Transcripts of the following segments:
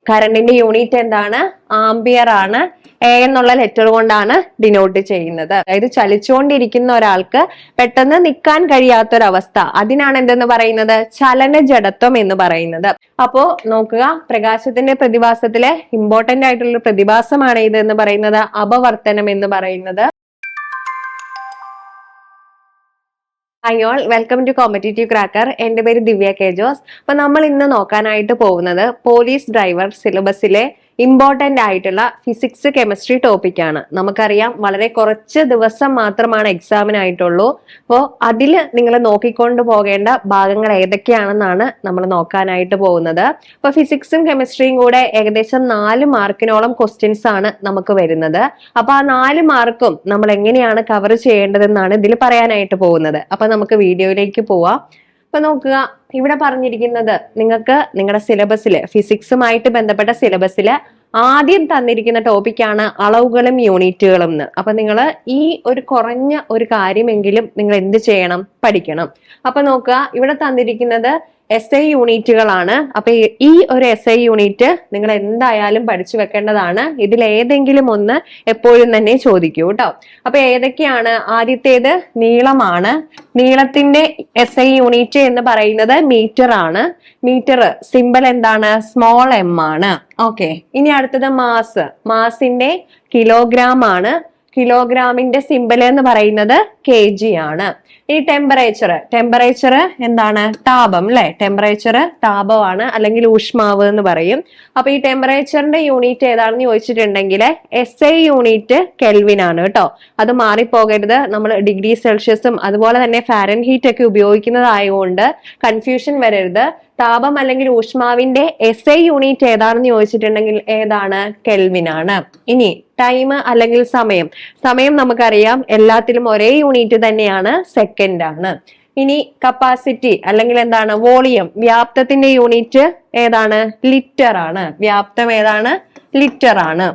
കറണ്ടിന്റെ യൂണിറ്റ് എന്താണ്? ആംബിയർ ആണ്. എ എന്നുള്ള ലെറ്റർ കൊണ്ടാണ് ഡിനോട്ട് ചെയ്യുന്നത്. അതായത് ചലിച്ചുകൊണ്ടിരിക്കുന്ന ഒരാൾക്ക് പെട്ടെന്ന് നിൽക്കാൻ കഴിയാത്തൊരവസ്ഥ, അതിനാണ് എന്തെന്ന് പറയുന്നത്? ചലന ജഡത്വം എന്ന് പറയുന്നത്. അപ്പോ നോക്കുക, പ്രകാശത്തിന്റെ പ്രതിഭാസത്തിലെ ഇമ്പോർട്ടന്റ് ആയിട്ടുള്ള പ്രതിഭാസമാണ് ഇത് എന്ന് പറയുന്നത് അപവർത്തനം എന്ന് പറയുന്നത്. Hi all, welcome to competitive cracker. എന്റെ പേര് ദിവ്യ കെ ജോസ്. അപ്പൊ നമ്മൾ ഇന്ന് നോക്കാനായിട്ട് പോകുന്നത് പോലീസ് ഡ്രൈവർ സിലബസിലെ ഇമ്പോർട്ടന്റ് ആയിട്ടുള്ള ഫിസിക്സ് കെമിസ്ട്രി ടോപ്പിക്കാണ്. നമുക്കറിയാം വളരെ കുറച്ച് ദിവസം മാത്രമാണ് എക്സാമിനായിട്ടുള്ളൂ. അപ്പോൾ അതിൽ നിങ്ങൾ നോക്കിക്കൊണ്ട് പോകേണ്ട ഭാഗങ്ങൾ ഏതൊക്കെയാണെന്നാണ് നമ്മൾ നോക്കാനായിട്ട് പോകുന്നത്. അപ്പൊ ഫിസിക്സും കെമിസ്ട്രിയും കൂടെ ഏകദേശം 4 മാർക്കിനോളം ക്വസ്റ്റ്യൻസ് ആണ് നമുക്ക് വരുന്നത്. അപ്പൊ ആ 4 മാർക്കും നമ്മൾ എങ്ങനെയാണ് കവർ ചെയ്യേണ്ടതെന്നാണ് ഇതിൽ പറയാനായിട്ട് പോകുന്നത്. അപ്പൊ നമുക്ക് വീഡിയോയിലേക്ക് പോവാം. അപ്പൊ നോക്കുക, ഇവിടെ പറഞ്ഞിരിക്കുന്നത് നിങ്ങൾക്ക് നിങ്ങളുടെ സിലബസില് ഫിസിക്സുമായിട്ട് ബന്ധപ്പെട്ട സിലബസില് ആദ്യം തന്നിരിക്കുന്ന ടോപ്പിക്കാണ് അളവുകളും യൂണിറ്റുകളും എന്ന്. അപ്പൊ നിങ്ങൾ ഈ ഒരു കുറഞ്ഞ ഒരു കാര്യമെങ്കിലും നിങ്ങൾ എന്ത് ചെയ്യണം? പഠിക്കണം. അപ്പൊ നോക്കുക, ഇവിടെ തന്നിരിക്കുന്നത് SI യൂണിറ്റുകളാണ്. അപ്പൊ ഈ ഒരു SI യൂണിറ്റ് നിങ്ങൾ എന്തായാലും പഠിച്ചു വെക്കേണ്ടതാണ്. ഇതിൽ ഏതെങ്കിലും ഒന്ന് എപ്പോഴും തന്നെ ചോദിക്കൂ കേട്ടോ. അപ്പൊ ഏതൊക്കെയാണ്? ആദ്യത്തേത് നീളമാണ്. നീളത്തിന്റെ SI യൂണിറ്റ് എന്ന് പറയുന്നത് മീറ്റർ ആണ്. മീറ്റർ സിമ്പൽ എന്താണ്? സ്മോൾ m ആണ്. ഓക്കെ, ഇനി അടുത്തത് മാസ്. മാസിന്റെ കിലോഗ്രാം ആണ്. കിലോഗ്രാമിന്റെ സിമ്പൽ എന്ന് പറയുന്നത് kg ആണ്. ഇനി ടെമ്പറേച്ചർ. ടെമ്പറേച്ചർ എന്താണ്? താപം അല്ലെ? ടെമ്പറേച്ചർ താപമാണ്, അല്ലെങ്കിൽ ഊഷ്മാവ് എന്ന് പറയും. അപ്പൊ ഈ ടെമ്പറേച്ചറിന്റെ യൂണിറ്റ് ഏതാണെന്ന് ചോദിച്ചിട്ടുണ്ടെങ്കിൽ SI യൂണിറ്റ് കെൽവിൻ ആണ് കേട്ടോ. അത് മാറിപ്പോകരുത്. നമ്മൾ ഡിഗ്രി സെൽഷ്യസും അതുപോലെ തന്നെ ഫാരൻഹീറ്റ് ഒക്കെ ഉപയോഗിക്കുന്നതായതുകൊണ്ട് കൺഫ്യൂഷൻ വരരുത്. താപം അല്ലെങ്കിൽ ഊഷ്മാവിന്റെ SI യൂണിറ്റ് ഏതാണെന്ന് ചോദിച്ചിട്ടുണ്ടെങ്കിൽ ഏതാണ്? കെൽവിൻ ആണ്. ഇനി ടൈം അല്ലെങ്കിൽ സമയം. സമയം നമുക്കറിയാം എല്ലാത്തിലും ഒരേ യൂണിറ്റ് തന്നെയാണ്, സെക്കൻഡ് ആണ്. ഇനി കപ്പാസിറ്റി അല്ലെങ്കിൽ എന്താണ്? വോളിയം. വ്യാപ്തത്തിന്റെ യൂണിറ്റ് ഏതാണ്? ലിറ്റർ ആണ്. വ്യാപ്തം ഏതാണ്? ലിറ്റർ ആണ്.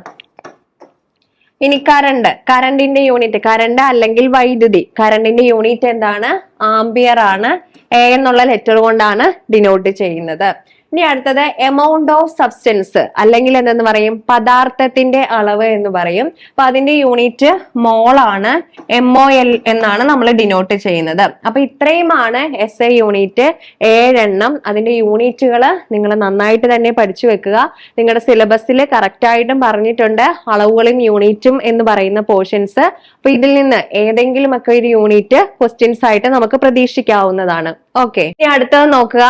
ഇനി കറണ്ട്. കറണ്ടിന്റെ യൂണിറ്റ്, കറണ്ട് അല്ലെങ്കിൽ വൈദ്യുതി, കറണ്ടിന്റെ യൂണിറ്റ് എന്താണ്? ആംബിയർ ആണ്. എ എന്നുള്ള ലെറ്റർ കൊണ്ടാണ് ഡിനോട്ട് ചെയ്യുന്നത്. ഇനി അടുത്തത് എമൗണ്ട് ഓഫ് സബ്സ്റ്റൻസ് അല്ലെങ്കിൽ എന്തെന്ന് പറയും? പദാർത്ഥത്തിന്റെ അളവ് എന്ന് പറയും. അപ്പൊ അതിന്റെ യൂണിറ്റ് മോൾ ആണ്. MOL എന്നാണ് നമ്മൾ ഡിനോട്ട് ചെയ്യുന്നത്. അപ്പൊ ഇത്രയുമാണ് SI യൂണിറ്റ്. 7 എണ്ണം. അതിന്റെ യൂണിറ്റുകൾ നിങ്ങൾ നന്നായിട്ട് തന്നെ പഠിച്ചു വെക്കുക. നിങ്ങളുടെ സിലബസിൽ കറക്റ്റ് ആയിട്ടും പറഞ്ഞിട്ടുണ്ട് അളവുകളും യൂണിറ്റും എന്ന് പറയുന്ന പോർഷൻസ്. അപ്പൊ ഇതിൽ നിന്ന് ഏതെങ്കിലും ഒക്കെ ഒരു യൂണിറ്റ് ക്വസ്റ്റ്യൻസ് ആയിട്ട് നമുക്ക് പ്രതീക്ഷിക്കാവുന്നതാണ്. ഓക്കെ, ഇനി അടുത്തത് നോക്കുക.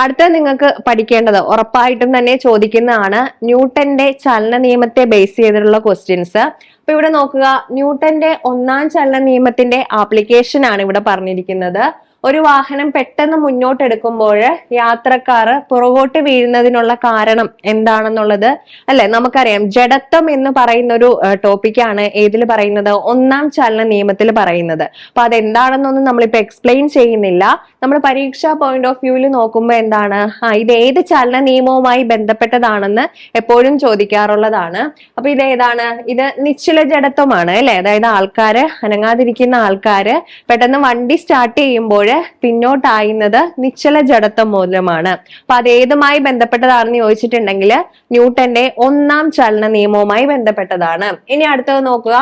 അടുത്ത നിങ്ങൾക്ക് പഠിക്കേണ്ടത് ഉറപ്പായിട്ടും തന്നെ ചോദിക്കുന്നതാണ് ന്യൂട്ടന്റെ ചലന നിയമത്തെ ബേസ് ചെയ്തിട്ടുള്ള ക്വസ്റ്റ്യൻസ്. അപ്പൊ ഇവിടെ നോക്കുക, ന്യൂട്ടന്റെ 1ാം ചലന നിയമത്തിന്റെ ആപ്ലിക്കേഷൻ ആണ് ഇവിടെ പറഞ്ഞിരിക്കുന്നത്. ഒരു വാഹനം പെട്ടെന്ന് മുന്നോട്ടെടുക്കുമ്പോൾ യാത്രക്കാർ പുറകോട്ട് വീഴുന്നതിനുള്ള കാരണം എന്താണെന്നുള്ളത് അല്ലെ നമുക്കറിയാം. ജഡത്വം എന്ന് പറയുന്ന ഒരു ടോപ്പിക്കാണ് ഏതിൽ പറയുന്നത്? 1ാം ചലന നിയമത്തിൽ പറയുന്നത്. അപ്പൊ അതെന്താണെന്നൊന്നും നമ്മളിപ്പോ എക്സ്പ്ലെയിൻ ചെയ്യുന്നില്ല. നമ്മൾ പരീക്ഷാ പോയിന്റ് ഓഫ് വ്യൂവിൽ നോക്കുമ്പോൾ എന്താണ്, ഇത് ഏത് ചലന നിയമവുമായി ബന്ധപ്പെട്ടതാണെന്ന് എപ്പോഴും ചോദിക്കാറുള്ളതാണ്. അപ്പൊ ഇത് ഏതാണ്? ഇത് നിശ്ചല ജഡത്വമാണ് അല്ലെ. അതായത് ആൾക്കാര്, അനങ്ങാതിരിക്കുന്ന ആൾക്കാര് പെട്ടെന്ന് വണ്ടി സ്റ്റാർട്ട് ചെയ്യുമ്പോൾ പിന്നോട്ടായുന്നത് നിശ്ചല ജഡത്വം മൂലമാണ്. അപ്പൊ അത് ഏതുമായി ബന്ധപ്പെട്ടതാണെന്ന് ചോദിച്ചിട്ടുണ്ടെങ്കിൽ ന്യൂട്ടന്റെ 1ാം ചലന നിയമവുമായി ബന്ധപ്പെട്ടതാണ്. ഇനി അടുത്തത് നോക്കുക,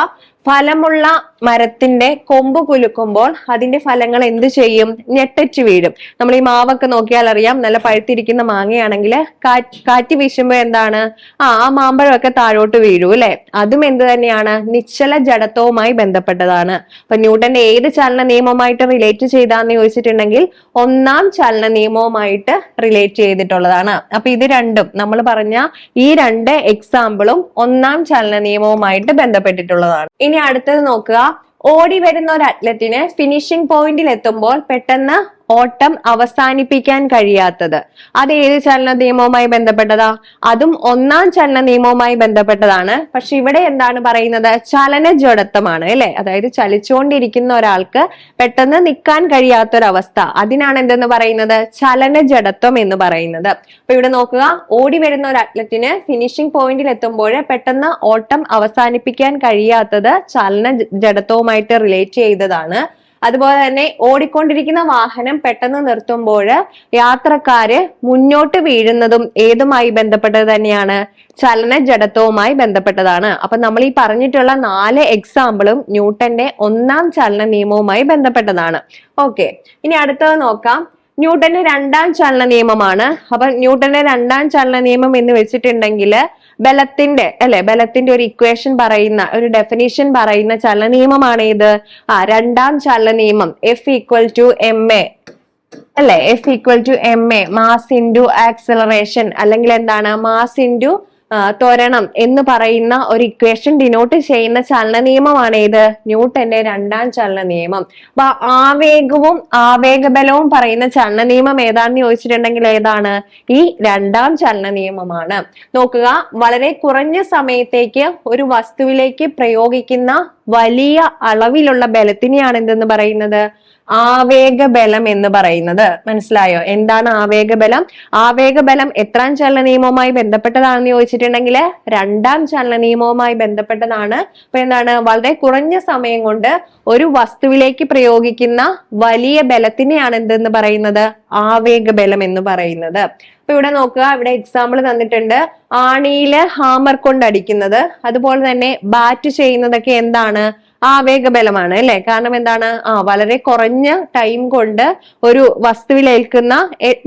ഫലമുള്ള മരത്തിന്റെ കൊമ്പ് കുലുക്കുമ്പോൾ അതിന്റെ ഫലങ്ങൾ എന്ത് ചെയ്യും? ഞെട്ടറ്റ് വീഴും. നമ്മൾ ഈ മാവൊക്കെ നോക്കിയാൽ അറിയാം, നല്ല പഴുത്തിരിക്കുന്ന മാങ്ങയാണെങ്കിൽ കാറ്റ് വീശുമ്പോ എന്താണ്? ആ മാമ്പഴമൊക്കെ താഴോട്ട് വീഴൂ അല്ലെ. അതും എന്ത് തന്നെയാണ്? നിശ്ചല ജഡത്വവുമായി ബന്ധപ്പെട്ടതാണ്. അപ്പൊ ന്യൂട്ടന്റെ ഏത് ചലന നിയമവുമായിട്ട് റിലേറ്റ് ചെയ്താന്ന് ചോദിച്ചിട്ടുണ്ടെങ്കിൽ 1ാം ചലന നിയമവുമായിട്ട് റിലേറ്റ് ചെയ്തിട്ടുള്ളതാണ്. അപ്പൊ ഇത് രണ്ടും നമ്മൾ പറഞ്ഞ ഈ 2 എക്സാമ്പിളും 1ാം ചലന നിയമവുമായിട്ട് ബന്ധപ്പെട്ടിട്ടുള്ളതാണ്. ഇനി അടുത്തത് നോക്കുക, ഓടി വരുന്ന ഒരു അത്ലറ്റിന് ഫിനിഷിംഗ് പോയിന്റിൽ എത്തുമ്പോൾ പെട്ടെന്ന് ഓട്ടം അവസാനിപ്പിക്കാൻ കഴിയാത്തത് അത് ഏത് ചലന നിയമവുമായി ബന്ധപ്പെട്ടതാ? അതും 1ാം ചലന നിയമവുമായി ബന്ധപ്പെട്ടതാണ്. പക്ഷെ ഇവിടെ എന്താണ് പറയുന്നത്? ചലന ജഡത്വമാണ് അല്ലെ. അതായത് ചലിച്ചുകൊണ്ടിരിക്കുന്ന ഒരാൾക്ക് പെട്ടെന്ന് നിൽക്കാൻ കഴിയാത്തൊരവസ്ഥ, അതിനാണ് എന്തെന്ന് പറയുന്നത്? ചലന ജഡത്വം എന്ന് പറയുന്നത്. അപ്പൊ ഇവിടെ നോക്കുക, ഓടി വരുന്ന ഒരു അത്ലറ്റിന് ഫിനിഷിംഗ് പോയിന്റിൽ എത്തുമ്പോൾ പെട്ടെന്ന് ഓട്ടം അവസാനിപ്പിക്കാൻ കഴിയാത്തത് ചലന ജഡത്വവുമായിട്ട് റിലേറ്റ് ചെയ്തതാണ്. അതുപോലെ തന്നെ ഓടിക്കൊണ്ടിരിക്കുന്ന വാഹനം പെട്ടെന്ന് നിർത്തുമ്പോൾ യാത്രക്കാര് മുന്നോട്ട് വീഴുന്നതും ഏതുമായി ബന്ധപ്പെട്ടത് തന്നെയാണ്? ചലന ജഡത്വവുമായി ബന്ധപ്പെട്ടതാണ്. അപ്പൊ നമ്മൾ ഈ പറഞ്ഞിട്ടുള്ള 4 എക്സാമ്പിളും ന്യൂട്ടന്റെ ഒന്നാം ചലന നിയമവുമായി ബന്ധപ്പെട്ടതാണ്. ഓക്കെ, ഇനി അടുത്തത് നോക്കാം. ന്യൂട്ടന്റെ രണ്ടാം ചലന നിയമമാണ്. അപ്പൊ ന്യൂട്ടന്റെ രണ്ടാം ചലന നിയമം എന്ന് വെച്ചിട്ടുണ്ടെങ്കിൽ ബലത്തിന്റെ ഒരു ഇക്വേഷൻ പറയുന്ന, ഒരു ഡെഫിനിഷൻ പറയുന്ന ചലന നിയമമാണ് ഇത്. രണ്ടാം ചലന നിയമം F=ma അല്ലെ? F=ma, മാസ് ഇൻറ്റു ആക്സിലറേഷൻ, അല്ലെങ്കിൽ എന്താണ്, മാസ് ഇൻറ്റു ത്വരണം എന്ന് പറയുന്ന ഒരു ഇക്വേഷൻ ഡിനോട്ട് ചെയ്യുന്ന ചലന നിയമമാണ് ഏത്? ന്യൂട്ടന്റെ രണ്ടാം ചലന നിയമം. അപ്പൊ ആവേഗവും ആവേഗബലവും പറയുന്ന ചലന നിയമം ഏതാണെന്ന് ചോദിച്ചിട്ടുണ്ടെങ്കിൽ ഏതാണ്? ഈ രണ്ടാം ചലന നിയമമാണ്. നോക്കുക, വളരെ കുറഞ്ഞ സമയത്തേക്ക് ഒരു വസ്തുവിലേക്ക് പ്രയോഗിക്കുന്ന വലിയ അളവിലുള്ള ബലത്തിനെയാണ് എന്തെന്ന് പറയുന്നത്? ആവേഗബലം എന്ന് പറയുന്നത്. മനസ്സിലായോ? എന്താണ് ആവേഗബലം? ആവേഗബലം എത്രാം ചലന നിയമവുമായി ബന്ധപ്പെട്ടതാണെന്ന് ചോദിച്ചിട്ടുണ്ടെങ്കിൽ രണ്ടാം ചലന നിയമവുമായി ബന്ധപ്പെട്ടതാണ്. അപ്പൊ എന്താണ്? വളരെ കുറഞ്ഞ സമയം കൊണ്ട് ഒരു വസ്തുവിലേക്ക് പ്രയോഗിക്കുന്ന വലിയ ബലത്തിനെയാണ് എന്തെന്ന് പറയുന്നത്? ആവേഗബലം എന്ന് പറയുന്നത്. അപ്പൊ ഇവിടെ നോക്കുക, ഇവിടെ എക്സാമ്പിൾ തന്നിട്ടുണ്ട്. ആണിയില് ഹാമർ കൊണ്ട് അടിക്കുന്നത്, അതുപോലെ തന്നെ ബാറ്റ് ചെയ്യുന്നതൊക്കെ എന്താണ്? ആവേഗബലമാണ് അല്ലെ? കാരണം എന്താണ്? വളരെ കുറഞ്ഞ ടൈം കൊണ്ട് ഒരു വസ്തുവിലേൽക്കുന്ന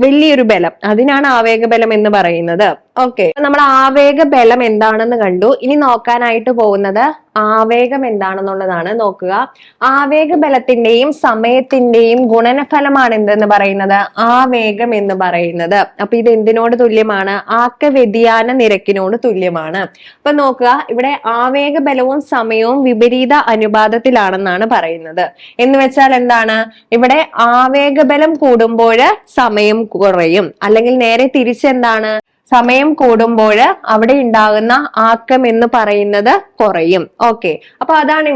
വലിയൊരു ബലം, അതിനാണ് ആവേഗബലം എന്ന് പറയുന്നത്. ഓക്കെ, നമ്മൾ ആവേഗബലം എന്താണെന്ന് കണ്ടു. ഇനി നോക്കാനായിട്ട് പോകുന്നത് ആവേഗം എന്താണെന്നുള്ളതാണ്. നോക്കുക, ആവേഗബലത്തിന്റെയും സമയത്തിന്റെയും ഗുണനഫലമാണ് എന്തെന്ന് പറയുന്നത്? ആവേഗം എന്ന് പറയുന്നത്. അപ്പൊ ഇത് എന്തിനോട് തുല്യമാണ്? ആക്ക വ്യതിയാന നിരക്കിനോട് തുല്യമാണ്. അപ്പൊ നോക്കുക, ഇവിടെ ആവേഗബലവും സമയവും വിപരീത അനുപാതത്തിലാണെന്നാണ് പറയുന്നത്. എന്ന് വെച്ചാൽ എന്താണ്? ഇവിടെ ആവേഗബലം കൂടുമ്പോൾ സമയം കുറയും, അല്ലെങ്കിൽ നേരെ തിരിച്ചെന്താണ്? സമയം കൂടുമ്പോൾ അവിടെ ഉണ്ടാകുന്ന ആക്കം എന്ന് പറയുന്നത് കുറയും. ഓക്കെ, അപ്പൊ അതാണ്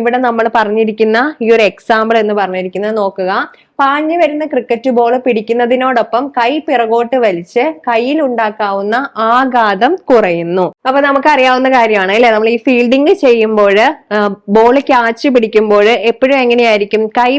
ഇവിടെ നമ്മൾ പറഞ്ഞിരിക്കുന്ന ഈ ഒരു എക്സാമ്പിൾ എന്ന് പറഞ്ഞിരിക്കുന്നത്. നോക്കുക, പാഞ്ഞു വരുന്ന ക്രിക്കറ്റ് ബോൾ പിടിക്കുന്നതിനോടൊപ്പം കൈ പിറകോട്ട് വലിച്ച് കയ്യിൽ ഉണ്ടാക്കാവുന്ന ആഘാതം കുറയുന്നു. അപ്പൊ നമുക്ക് അറിയാവുന്ന കാര്യമാണ് അല്ലെ? നമ്മൾ ഈ ഫീൽഡിങ് ചെയ്യുമ്പോൾ ബോൾ ക്യാച്ച് പിടിക്കുമ്പോൾ എപ്പോഴും എങ്ങനെയായിരിക്കും? കൈ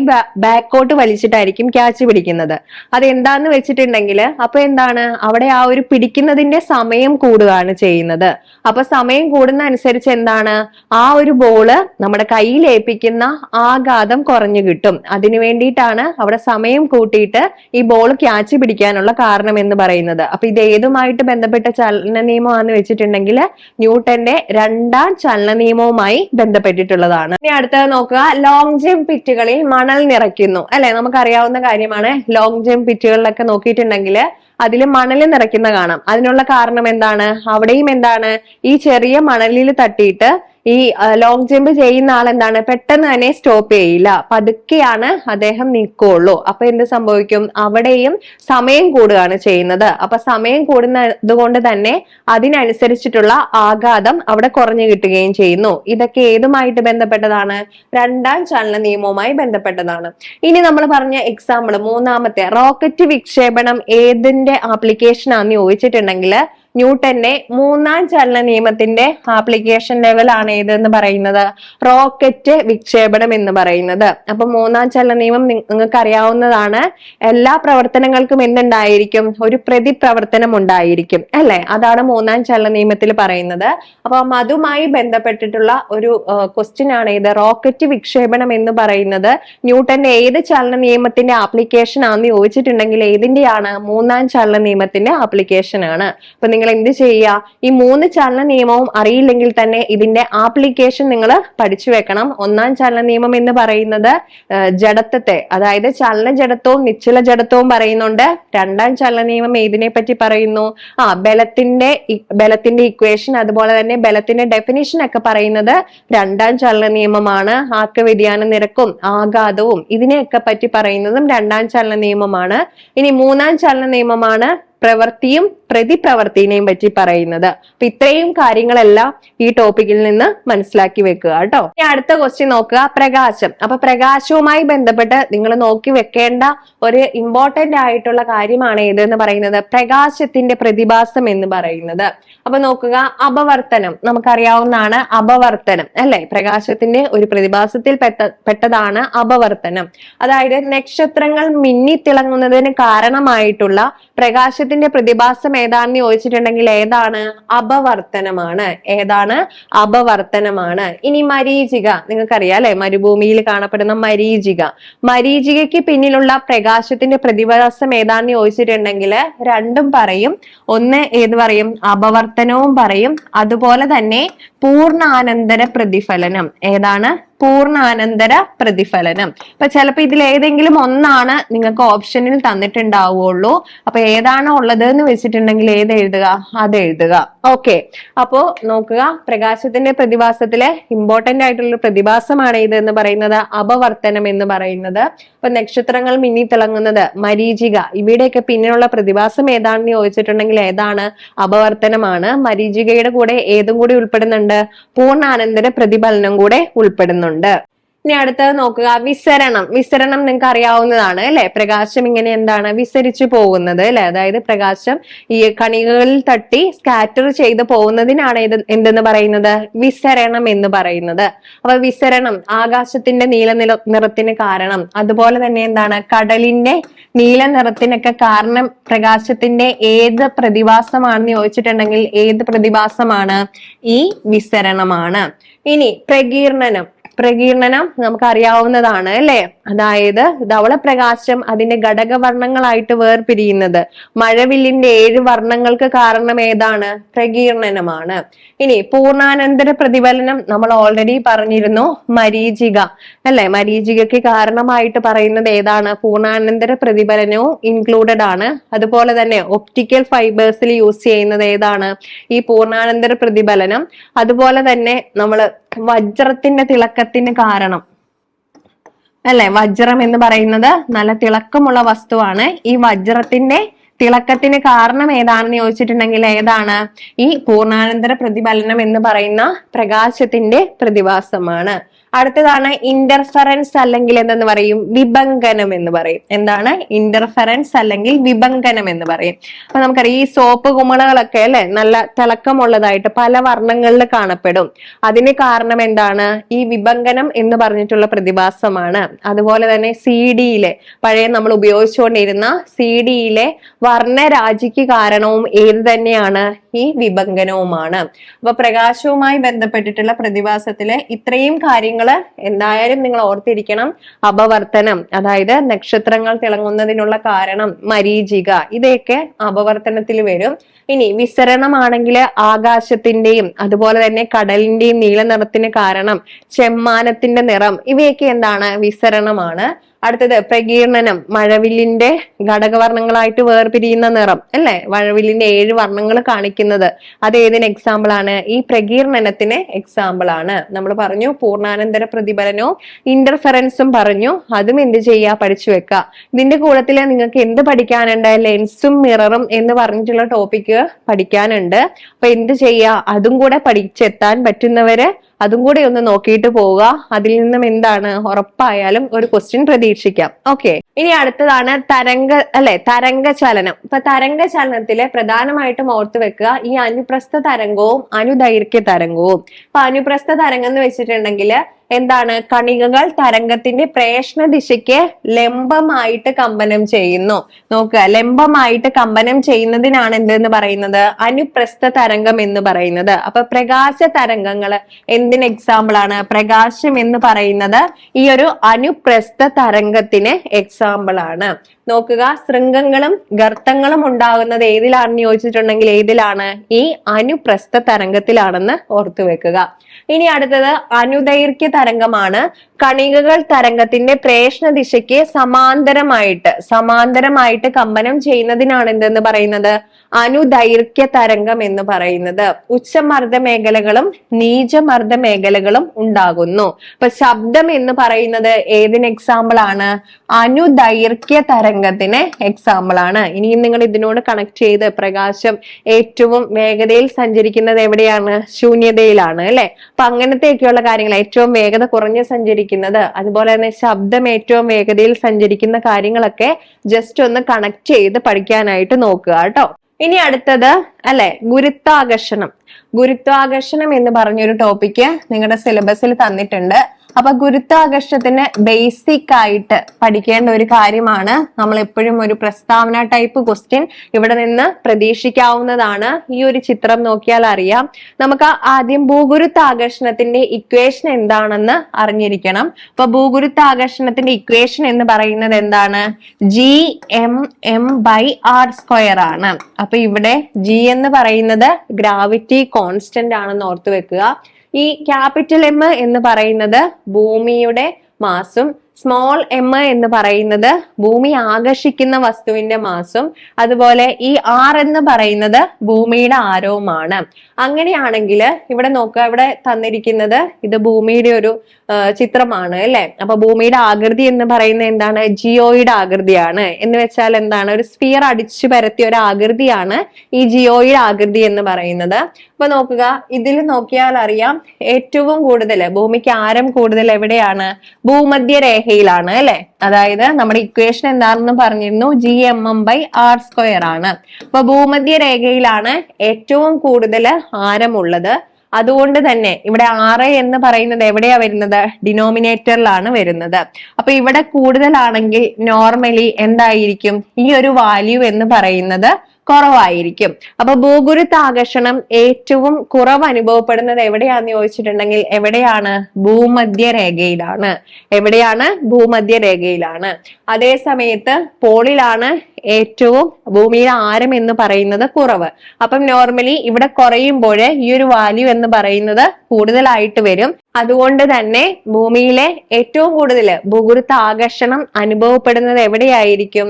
ബാക്കോട്ട് വലിച്ചിട്ടായിരിക്കും ക്യാച്ച് പിടിക്കുന്നത്. അത് എന്താന്ന് വെച്ചിട്ടുണ്ടെങ്കിൽ അപ്പൊ എന്താണ്? അവിടെ ആ ഒരു പിടിക്കുന്നതിന്റെ സമയം കൂടുകയാണ് ചെയ്യുന്നത്. അപ്പൊ സമയം കൂടുന്ന അനുസരിച്ച് എന്താണ്? ആ ഒരു ബോള് നമ്മുടെ കയ്യിൽ ഏൽപ്പിക്കുന്ന ആഘാതം കുറഞ്ഞു കിട്ടും. അതിനു വേണ്ടിയിട്ടാണ് അവിടെ സമയം കൂട്ടിയിട്ട് ഈ ബോൾ ക്യാച്ച് പിടിക്കാനുള്ള കാരണം എന്ന് പറയുന്നത്. അപ്പൊ ഇത് ഏതുമായിട്ട് ബന്ധപ്പെട്ട ചലന നിയമമാണെന്ന് വെച്ചിട്ടുണ്ടെങ്കിൽ ന്യൂട്ടന്റെ രണ്ടാം ചലന നിയമവുമായി ബന്ധപ്പെട്ടിട്ടുള്ളതാണ്. ഇനി അടുത്തത് നോക്കുക, ലോങ് ജമ്പ് പിറ്റുകളിൽ മണൽ നിറയ്ക്കുന്നു അല്ലെ? നമുക്കറിയാവുന്ന കാര്യമാണ്. ലോങ് ജമ്പ് പിറ്റുകളിലൊക്കെ നോക്കിയിട്ടുണ്ടെങ്കിൽ അതിൽ മണൽ നിറയ്ക്കുന്ന കാണാം. അതിനുള്ള കാരണം എന്താണ്? അവിടെയും എന്താണ്? ഈ ചെറിയ മണലിൽ തട്ടിയിട്ട് ഈ ലോങ് ജമ്പ് ചെയ്യുന്ന ആൾ എന്താണ്? പെട്ടെന്ന് തന്നെ സ്റ്റോപ്പ് ചെയ്യില്ല, പതുക്കെയാണ് അദ്ദേഹം നിൽക്കുള്ളൂ. അപ്പൊ എന്ത് സംഭവിക്കും? അവിടെയും സമയം കൂടുകയാണ് ചെയ്യുന്നത്. അപ്പൊ സമയം കൂടുന്നത് കൊണ്ട് തന്നെ അതിനനുസരിച്ചിട്ടുള്ള ആഘാതം അവിടെ കുറഞ്ഞു കിട്ടുകയും ചെയ്യുന്നു. ഇതൊക്കെ ഏതുമായിട്ട് ബന്ധപ്പെട്ടതാണ്? രണ്ടാം ചലന നിയമവുമായി ബന്ധപ്പെട്ടതാണ്. ഇനി നമ്മൾ പറഞ്ഞ എക്സാമ്പിൾ മൂന്നാമത്തെ, റോക്കറ്റ് വിക്ഷേപണം ഏതിന്റെ ആപ്ലിക്കേഷൻ ആണെന്ന് ചോദിച്ചിട്ടുണ്ടെങ്കിൽ ന്യൂട്ടന്റെ മൂന്നാം ചലന നിയമത്തിന്റെ ആപ്ലിക്കേഷൻ ലെവൽ ആണ് ഏതെന്ന് പറയുന്നത്? റോക്കറ്റ് വിക്ഷേപണം എന്ന് പറയുന്നത്. അപ്പൊ മൂന്നാം ചലന നിയമം നിങ്ങൾക്ക് അറിയാവുന്നതാണ്. എല്ലാ പ്രവർത്തനങ്ങൾക്കും എന്തുണ്ടായിരിക്കും? ഒരു പ്രതിപ്രവർത്തനം ഉണ്ടായിരിക്കും അല്ലെ? അതാണ് മൂന്നാം ചലന നിയമത്തിൽ പറയുന്നത്. അപ്പൊ അതുമായി ബന്ധപ്പെട്ടിട്ടുള്ള ഒരു ക്വസ്റ്റ്യൻ ആണ് ഇത്. റോക്കറ്റ് വിക്ഷേപണം എന്ന് പറയുന്നത് ന്യൂട്ടന്റെ ഏത് ചലന നിയമത്തിന്റെ ആപ്ലിക്കേഷൻ ആണെന്ന് ചോദിച്ചിട്ടുണ്ടെങ്കിൽ ഏതിന്റെയാണ്? മൂന്നാം ചലന നിയമത്തിന്റെ ആപ്ലിക്കേഷൻ ആണ്. അപ്പൊ നിങ്ങൾ എന്ത് ചെയ്യുക? ഈ 3 ചലന നിയമവും അറിയില്ലെങ്കിൽ തന്നെ ഇതിന്റെ ആപ്ലിക്കേഷൻ നിങ്ങൾ പഠിച്ചു വെക്കണം. ഒന്നാം ചലന നിയമം എന്ന് പറയുന്നത് ജഡത്വത്തെ, അതായത് ചലന ജഡത്വവും നിശ്ചല ജഡത്വവും പറയുന്നുണ്ട്. രണ്ടാം ചലന നിയമം ഏതിനെ പറ്റി പറയുന്നു? ബലത്തിന്റെ ഇക്വേഷൻ, അതുപോലെ തന്നെ ബലത്തിന്റെ ഡെഫിനിഷൻ ഒക്കെ പറയുന്നത് രണ്ടാം ചലന നിയമമാണ്. ആക്ക വ്യതിയാന നിരക്കും ആഘാതവും ഇതിനെയൊക്കെ പറ്റി പറയുന്നതും രണ്ടാം ചലന നിയമമാണ്. ഇനി മൂന്നാം ചലന നിയമമാണ് പ്രവൃത്തിയും പ്രതിപ്രവർത്തിനെയും പറ്റി പറയുന്നത്. അപ്പൊ ഇത്രയും കാര്യങ്ങളെല്ലാം ഈ ടോപ്പിക്കിൽ നിന്ന് മനസ്സിലാക്കി വെക്കുക കേട്ടോ. ഇനി അടുത്ത ക്വസ്റ്റ്യൻ നോക്കുക, പ്രകാശം. അപ്പൊ പ്രകാശവുമായി ബന്ധപ്പെട്ട് നിങ്ങൾ നോക്കി വെക്കേണ്ട ഒരു ഇമ്പോർട്ടന്റ് ആയിട്ടുള്ള കാര്യമാണ് ഏതെന്ന് പറയുന്നത്, പ്രകാശത്തിന്റെ പ്രതിഭാസം എന്ന് പറയുന്നത്. അപ്പൊ നോക്കുക, അപവർത്തനം നമുക്കറിയാവുന്നതാണ്. അപവർത്തനം അല്ലെ, പ്രകാശത്തിന്റെ ഒരു പ്രതിഭാസത്തിൽ പെട്ടതാണ് അപവർത്തനം. അതായത് നക്ഷത്രങ്ങൾ മിന്നിത്തിളങ്ങുന്നതിന് കാരണമായിട്ടുള്ള പ്രകാശത്തിന്റെ പ്രതിഭാസം ഏതാണെന്ന് ചോദിച്ചിട്ടുണ്ടെങ്കിൽ ഏതാണ്? അപവർത്തനമാണ്. ഏതാണ്? അപവർത്തനമാണ്. ഇനി മരീചിക, നിങ്ങൾക്കറിയാം അല്ലെ, മരുഭൂമിയിൽ കാണപ്പെടുന്ന മരീചിക. മരീചികയ്ക്ക് പിന്നിലുള്ള പ്രകാശത്തിന്റെ പ്രതിഭാസം ഏതാണെന്ന് ചോദിച്ചിട്ടുണ്ടെങ്കിൽ രണ്ടും പറയും. ഒന്ന് ഏത് പറയും? അപവർത്തനവും പറയും. അതുപോലെ തന്നെ പൂർണ്ണാനന്തര പ്രതിഫലനം. ഏതാണ്? പൂർണ്ണാനന്തര പ്രതിഫലനം. അപ്പൊ ചിലപ്പോ ഇതിൽ ഏതെങ്കിലും ഒന്നാണ് നിങ്ങൾക്ക് ഓപ്ഷനിൽ തന്നിട്ടുണ്ടാവുള്ളൂ. അപ്പൊ ഏതാണോ ഉള്ളത് എന്ന് വെച്ചിട്ടുണ്ടെങ്കിൽ ഏത് എഴുതുക? അത് എഴുതുക. ഓക്കെ, അപ്പോ നോക്കുക, പ്രകാശത്തിന്റെ പ്രതിഭാസത്തിലെ ഇമ്പോർട്ടന്റ് ആയിട്ടുള്ള പ്രതിഭാസമാണ് ഇത് എന്ന് പറയുന്നത് അപവർത്തനം എന്ന് പറയുന്നത്. അപ്പൊ നക്ഷത്രങ്ങൾ മിന്നിത്തിളങ്ങുന്നത്, മരീചിക, ഇവിടെയൊക്കെ പിന്നിലുള്ള പ്രതിഭാസം ഏതാണെന്ന് ചോദിച്ചിട്ടുണ്ടെങ്കിൽ ഏതാണ്? അപവർത്തനമാണ്. മരീചികയുടെ കൂടെ ഏതും കൂടി ഉൾപ്പെടുന്നുണ്ട്? പൂർണ്ണാനന്തര പ്രതിഫലനം കൂടെ ഉൾപ്പെടുന്നുണ്ട്. ഇനി അടുത്തത് നോക്കുക, വിസരണം. വിസരണം നിങ്ങൾക്ക് അറിയാവുന്നതാണ് അല്ലെ, പ്രകാശം ഇങ്ങനെ എന്താണ് വിസരിച്ചു പോകുന്നത് അല്ലെ, അതായത് പ്രകാശം ഈ കണികകളിൽ തട്ടി സ്കാറ്റർ ചെയ്ത് പോകുന്നതിനാണ് എന്തെന്ന് പറയുന്നത്? വിസരണം എന്ന് പറയുന്നത്. അപ്പൊ വിസരണം ആകാശത്തിന്റെ നീല നിറത്തിന് കാരണം, അതുപോലെ തന്നെ എന്താണ് കടലിന്റെ നീല നിറത്തിനൊക്കെ കാരണം പ്രകാശത്തിന്റെ ഏത് പ്രതിഭാസമാണെന്ന് ചോദിച്ചിട്ടുണ്ടെങ്കിൽ ഏത് പ്രതിഭാസമാണ്? ഈ വിസരണമാണ്. ഇനി പ്രകീർണനം. പ്രകീർണനം നമുക്ക് അറിയാവുന്നതാണ് അല്ലെ, അതായത് ധവളപ്രകാശം അതിന്റെ ഘടകവർണ്ണങ്ങളായിട്ട് വേർപിരിയുന്നത്. മഴവില്ലിന്റെ 7 വർണ്ണങ്ങൾക്ക് കാരണം ഏതാണ്? പ്രകീർണനമാണ്. ഇനി പൂർണ്ണാനന്തര പ്രതിഫലനം നമ്മൾ ഓൾറെഡി പറഞ്ഞിരുന്നു, മരീചിക അല്ലെ, മരീചികയ്ക്ക് കാരണമായിട്ട് പറയുന്നത് ഏതാണ്? പൂർണ്ണാനന്തര പ്രതിഫലനവും ഇൻക്ലൂഡഡ് ആണ്. അതുപോലെ തന്നെ ഒപ്റ്റിക്കൽ ഫൈബേഴ്സിൽ യൂസ് ചെയ്യുന്നത് ഏതാണ്? ഈ പൂർണ്ണാനന്തര പ്രതിഫലനം. അതുപോലെ തന്നെ നമ്മൾ വജ്രത്തിന്റെ തിളക്കത്തിന് കാരണം അല്ലെ, വജ്രം എന്ന് പറയുന്നത് നല്ല തിളക്കമുള്ള വസ്തുവാണ്. ഈ വജ്രത്തിന്റെ തിളക്കത്തിന് കാരണം ഏതാണെന്ന് ചോദിച്ചിട്ടുണ്ടെങ്കിൽ ഏതാണ്? ഈ പൂർണ്ണാനന്തര പ്രതിഫലനം എന്ന് പറയുന്ന പ്രകാശത്തിന്റെ പ്രതിഭാസമാണ്. അടുത്തതാണ് ഇന്റർഫെറൻസ് അല്ലെങ്കിൽ എന്തെന്ന് പറയും? വിഭങ്കനം എന്ന് പറയും. എന്താണ്? ഇന്റർഫെറൻസ് അല്ലെങ്കിൽ വിഭങ്കനം എന്ന് പറയും. അപ്പൊ നമുക്കറിയാം ഈ സോപ്പ് കുമിളകളൊക്കെ അല്ലെ നല്ല തിളക്കമുള്ളതായിട്ട് പല വർണ്ണങ്ങളിൽ കാണപ്പെടും. അതിന് കാരണം എന്താണ്? ഈ വിഭങ്കനം എന്ന് പറഞ്ഞിട്ടുള്ള പ്രതിഭാസമാണ്. അതുപോലെ തന്നെ CD-യിലെ പഴയ നമ്മൾ ഉപയോഗിച്ചുകൊണ്ടിരുന്ന CD-യിലെ വർണ്ണരാജിക്ക് കാരണവും ഏത് തന്നെയാണ്? ഈ വിഭങ്കനവുമാണ്. അപ്പൊ പ്രകാശവുമായി ബന്ധപ്പെട്ടിട്ടുള്ള പ്രതിഭാസത്തിലെ ഇത്രയും കാര്യങ്ങൾ എന്തായാലും നിങ്ങൾ ഓർത്തിരിക്കണം. അപവർത്തനം, അതായത് നക്ഷത്രങ്ങൾ തിളങ്ങുന്നതിനുള്ള കാരണം മരീചിക, ഇതൊക്കെ അപവർത്തനത്തിൽ വരും. ഇനി വിസരണമാണെങ്കിൽ ആകാശത്തിന്റെയും അതുപോലെ തന്നെ കടലിന്റെയും നീല നിറത്തിന് കാരണം ചെമ്മാനത്തിന്റെ നിറം, ഇവയൊക്കെ എന്താണ്? വിസരണമാണ്. അടുത്തത് പ്രകീർണനം, മഴവില്ലിന്റെ ഘടകവർണ്ണങ്ങളായിട്ട് വേർപിരിയുന്ന നിറം അല്ലെ, മഴവില്ലിന്റെ 7 വർണ്ണങ്ങൾ കാണിക്കുന്നത്, അത് ഏതിന് എക്സാമ്പിൾ ആണ്? ഈ പ്രകീർണനത്തിന് എക്സാമ്പിൾ ആണ്. നമ്മൾ പറഞ്ഞു പൂർണ്ണാനന്തര പ്രതിഫലനവും ഇന്റർഫെറൻസും പറഞ്ഞു, അതും എന്ത് ചെയ്യുക? പഠിച്ചു വെക്കുക. ഇതിന്റെ കൂട്ടത്തില് നിങ്ങൾക്ക് എന്ത് പഠിക്കാനുണ്ട്? ലെൻസും മിററും എന്ന് പറഞ്ഞിട്ടുള്ള ടോപ്പിക്ക് പഠിക്കാനുണ്ട്. അപ്പൊ എന്ത് ചെയ്യുക? അതും കൂടെ പഠിച്ചെത്താൻ പറ്റുന്നവര് അതും കൂടി ഒന്ന് നോക്കിയിട്ട് പോവുക. അതിൽ നിന്നും എന്താണ് ഉറപ്പായാലും ഒരു ക്വസ്റ്റ്യൻ പ്രതീക്ഷിക്കാം. ഓക്കെ, ഇനി അടുത്തതാണ് തരംഗ ചലനം. ഇപ്പൊ തരംഗ ചലനത്തില് പ്രധാനമായിട്ടും ഓർത്തു വെക്കുക ഈ അനുപ്രസ്ഥ തരംഗവും അനുദൈർഘ്യ തരംഗവും. അപ്പൊ അനുപ്രസ്ഥ തരംഗം എന്ന് വെച്ചിട്ടുണ്ടെങ്കിൽ എന്താണ്? കണികകൾ തരംഗത്തിന്റെ പ്രേഷണ ദിശയ്ക്ക് ലംബമായിട്ട് കമ്പനം ചെയ്യുന്നു. നോക്കുക, ലംബമായിട്ട് കമ്പനം ചെയ്യുന്നതിനാണ് എന്തെന്ന് പറയുന്നത്? അനുപ്രസ്ഥ തരംഗം എന്ന് പറയുന്നത്. അപ്പൊ പ്രകാശ തരംഗങ്ങള് എന്തിന് എക്സാമ്പിൾ ആണ്? പ്രകാശം എന്ന് പറയുന്നത് ഈ ഒരു അനുപ്രസ്ഥ തരംഗത്തിന് എക്സാമ്പിൾ ആണ്. നോക്കുക, ശൃംഗങ്ങളും ഗർത്തങ്ങളും ഉണ്ടാകുന്നത് ഏതിലാണെന്ന് ചോദിച്ചിട്ടുണ്ടെങ്കിൽ ഏതിലാണ്? ഈ അനുപ്രസ്ഥ തരംഗത്തിലാണെന്ന് ഓർത്തു വെക്കുക. ഇനി അടുത്തത് അനുദൈർഘ്യ തരംഗമാണ്. കണികകൾ തരംഗത്തിന്റെ പ്രേഷണ ദിശയ്ക്ക് സമാന്തരമായിട്ട് കമ്പനം ചെയ്യുന്നതിനാണ് എന്തെന്ന് പറയുന്നത്? അനുദൈർഘ്യ തരംഗം എന്ന് പറയുന്നത്. ഉച്ചമർദ്ദ മേഖലകളും നീചമർദ്ദ മേഖലകളും ഉണ്ടാകുന്നു. അപ്പൊ ശബ്ദം എന്ന് പറയുന്നത് ഏതിന് എക്സാമ്പിൾ ആണ്? അനുദൈർഘ്യ തരംഗം തരംഗത്തിന് എക്സാമ്പിൾ ആണ്. ഇനിയും നിങ്ങൾ ഇതിനോട് കണക്ട് ചെയ്ത് പ്രകാശം ഏറ്റവും വേഗതയിൽ സഞ്ചരിക്കുന്നത് എവിടെയാണ്? ശൂന്യതയിലാണ് അല്ലെ. അപ്പൊ അങ്ങനത്തെയൊക്കെയുള്ള കാര്യങ്ങൾ, ഏറ്റവും വേഗത കുറഞ്ഞ് സഞ്ചരിക്കുന്നത്, അതുപോലെ തന്നെ ശബ്ദം ഏറ്റവും വേഗതയിൽ സഞ്ചരിക്കുന്ന കാര്യങ്ങളൊക്കെ ജസ്റ്റ് ഒന്ന് കണക്ട് ചെയ്ത് പഠിക്കാനായിട്ട് നോക്കുക കേട്ടോ. ഇനി അടുത്തത് അല്ലെ, ഗുരുത്വാകർഷണം. ഗുരുത്വാകർഷണം എന്ന് പറഞ്ഞൊരു ടോപ്പിക്ക് നിങ്ങളുടെ സിലബസിൽ തന്നിട്ടുണ്ട്. അപ്പൊ ഗുരുത്വാകർഷണത്തിന് ബേസിക് ആയിട്ട് പഠിക്കേണ്ട ഒരു കാര്യമാണ്, നമ്മൾ എപ്പോഴും ഒരു പ്രസ്താവന ടൈപ്പ് ക്വസ്റ്റ്യൻ ഇവിടെ നിന്ന് പ്രതീക്ഷിക്കാവുന്നതാണ്. ഈ ഒരു ചിത്രം നോക്കിയാൽ അറിയാം. നമുക്ക് ആദ്യം ഭൂഗുരുത്വാകർഷണത്തിന്റെ ഇക്വേഷൻ എന്താണെന്ന് അറിഞ്ഞിരിക്കണം. അപ്പൊ ഭൂഗുരുത്വാകർഷണത്തിന്റെ ഇക്വേഷൻ എന്ന് പറയുന്നത് എന്താണ്? Gm/r² ആണ്. അപ്പൊ ഇവിടെ G എന്ന് പറയുന്നത് ഗ്രാവിറ്റി കോൺസ്റ്റന്റ് ആണെന്ന് ഓർത്തു വെക്കുക. ഈ ക്യാപിറ്റൽ M എന്ന് പറയുന്നത് ഭൂമിയുടെ മാസും സ്മോൾ m എന്ന് പറയുന്നത് ഭൂമി ആകർഷിക്കുന്ന വസ്തുവിന്റെ മാസും, അതുപോലെ ഈ r എന്ന് പറയുന്നത് ഭൂമിയുടെ ആരവുമാണ്. അങ്ങനെയാണെങ്കിൽ ഇവിടെ നോക്കുക, ഇവിടെ തന്നിരിക്കുന്നത് ഇത് ഭൂമിയുടെ ഒരു ചിത്രമാണ് അല്ലെ. അപ്പൊ ഭൂമിയുടെ ആകൃതി എന്ന് പറയുന്നത് എന്താണ്? ജിയോയിഡ് ആകൃതിയാണ്. എന്ന് വെച്ചാൽ എന്താണ്? ഒരു സ്ഫിയർ അടിച്ചു പരത്തിയ ഒരു ആകൃതിയാണ് ഈ ജിയോയിഡ് ആകൃതി എന്ന് പറയുന്നത്. അപ്പൊ നോക്കുക, ഇതിൽ നോക്കിയാൽ അറിയാം ഏറ്റവും കൂടുതൽ ഭൂമിക്ക് ആരം കൂടുതൽ എവിടെയാണ്? ഭൂമധ്യരേഖയിലാണ് അല്ലെ. അതായത് നമ്മുടെ ഇക്വേഷൻ എന്താണെന്ന് പറഞ്ഞിരുന്നു, Gmm/r² ആണ്. അപ്പൊ ഭൂമധ്യരേഖയിലാണ് ഏറ്റവും കൂടുതൽ ആരമുള്ളത്. അതുകൊണ്ട് തന്നെ ഇവിടെ r എന്ന് പറയുന്നത് എവിടെയാ വരുന്നത്? ഡിനോമിനേറ്ററിലാണ് വരുന്നത്. അപ്പൊ ഇവിടെ കൂടുതലാണെങ്കിൽ നോർമലി എന്തായിരിക്കും? ഈ ഒരു വാല്യൂ എന്ന് പറയുന്നത് കുറവായിരിക്കും. അപ്പൊ ഭൂഗുരുത്വാകർഷണം ഏറ്റവും കുറവ് അനുഭവപ്പെടുന്നത് എവിടെയാന്ന് ചോദിച്ചിട്ടുണ്ടെങ്കിൽ എവിടെയാണ്? ഭൂമധ്യരേഖയിലാണ്. എവിടെയാണ്? ഭൂമധ്യരേഖയിലാണ്. അതേ സമയത്ത് പോളിലാണ് ഏറ്റവും ഭൂമിയുടെ ആരം എന്ന് പറയുന്നത് കുറവ്. അപ്പം നോർമലി ഇവിടെ കുറയുമ്പോൾ ഈ ഒരു വാല്യൂ എന്ന് പറയുന്നത് കൂടുതലായിട്ട് വരും. അതുകൊണ്ട് തന്നെ ഭൂമിയിലെ ഏറ്റവും കൂടുതൽ ഭൂഗുരുത്വാകർഷണം അനുഭവപ്പെടുന്നത് എവിടെയായിരിക്കും?